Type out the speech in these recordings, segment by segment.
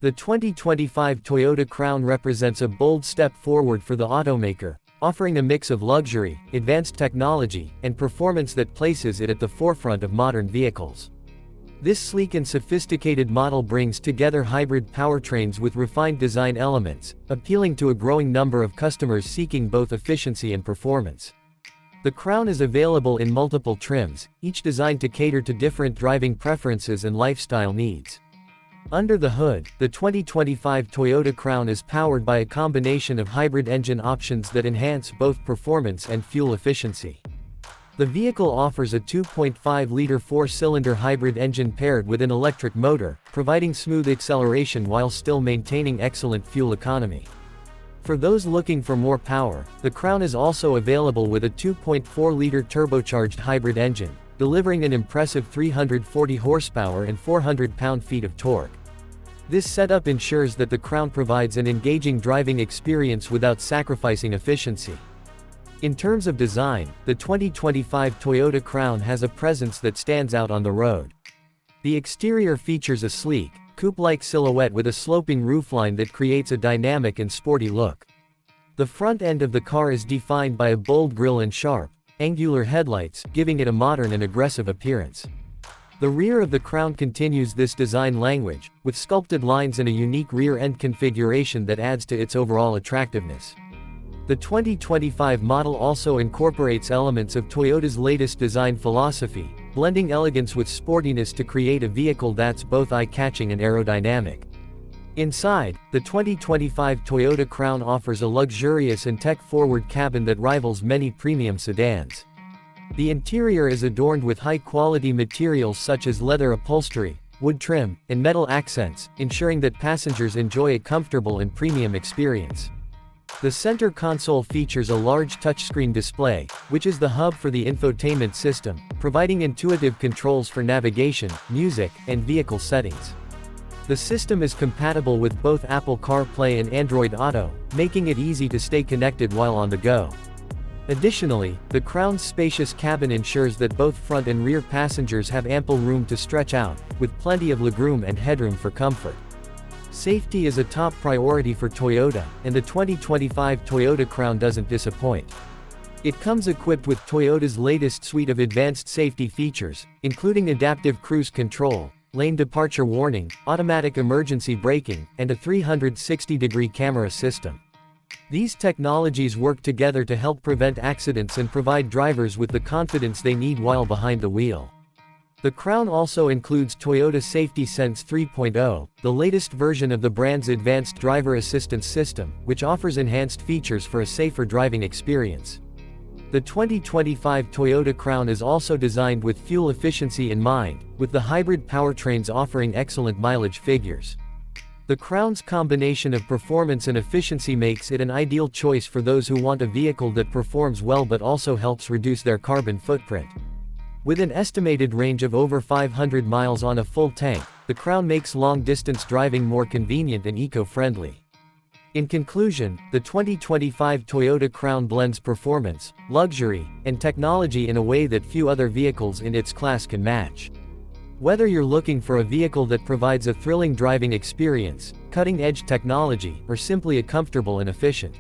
The 2025 Toyota Crown represents a bold step forward for the automaker, offering a mix of luxury, advanced technology, and performance that places it at the forefront of modern vehicles. This sleek and sophisticated model brings together hybrid powertrains with refined design elements, appealing to a growing number of customers seeking both efficiency and performance. The Crown is available in multiple trims, each designed to cater to different driving preferences and lifestyle needs. Under the hood, the 2025 Toyota Crown is powered by a combination of hybrid engine options that enhance both performance and fuel efficiency. The vehicle offers a 2.5-liter four-cylinder hybrid engine paired with an electric motor, providing smooth acceleration while still maintaining excellent fuel economy. For those looking for more power, the Crown is also available with a 2.4-liter turbocharged hybrid engine, delivering an impressive 340 horsepower and 400 pound-feet of torque. This setup ensures that the Crown provides an engaging driving experience without sacrificing efficiency. In terms of design, the 2025 Toyota Crown has a presence that stands out on the road. The exterior features a sleek, coupe-like silhouette with a sloping roofline that creates a dynamic and sporty look. The front end of the car is defined by a bold grille and sharp, angular headlights, giving it a modern and aggressive appearance. The rear of the Crown continues this design language, with sculpted lines and a unique rear-end configuration that adds to its overall attractiveness. The 2025 model also incorporates elements of Toyota's latest design philosophy, blending elegance with sportiness to create a vehicle that's both eye-catching and aerodynamic. Inside, the 2025 Toyota Crown offers a luxurious and tech-forward cabin that rivals many premium sedans. The interior is adorned with high-quality materials such as leather upholstery, wood trim, and metal accents, ensuring that passengers enjoy a comfortable and premium experience. The center console features a large touchscreen display, which is the hub for the infotainment system, providing intuitive controls for navigation, music, and vehicle settings. The system is compatible with both Apple CarPlay and Android Auto, making it easy to stay connected while on the go. Additionally, the Crown's spacious cabin ensures that both front and rear passengers have ample room to stretch out, with plenty of legroom and headroom for comfort. Safety is a top priority for Toyota, and the 2025 Toyota Crown doesn't disappoint. It comes equipped with Toyota's latest suite of advanced safety features, including adaptive cruise control, lane departure warning, automatic emergency braking, and a 360-degree camera system. These technologies work together to help prevent accidents and provide drivers with the confidence they need while behind the wheel. The Crown also includes Toyota Safety Sense 3.0, the latest version of the brand's advanced driver assistance system, which offers enhanced features for a safer driving experience. The 2025 Toyota Crown is also designed with fuel efficiency in mind, with the hybrid powertrains offering excellent mileage figures. The Crown's combination of performance and efficiency makes it an ideal choice for those who want a vehicle that performs well but also helps reduce their carbon footprint. With an estimated range of over 500 miles on a full tank, the Crown makes long-distance driving more convenient and eco-friendly. In conclusion, the 2025 Toyota Crown blends performance, luxury, and technology in a way that few other vehicles in its class can match. Whether you're looking for a vehicle that provides a thrilling driving experience, cutting-edge technology, or simply a comfortable and efficient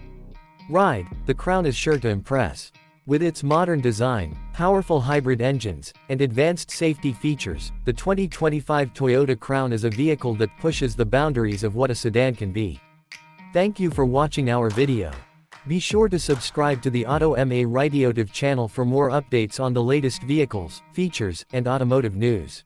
ride, the Crown is sure to impress. With its modern design, powerful hybrid engines, and advanced safety features, the 2025 Toyota Crown is a vehicle that pushes the boundaries of what a sedan can be. Thank you for watching our video. Be sure to subscribe to the Auto MA Radiotive channel for more updates on the latest vehicles, features, and automotive news.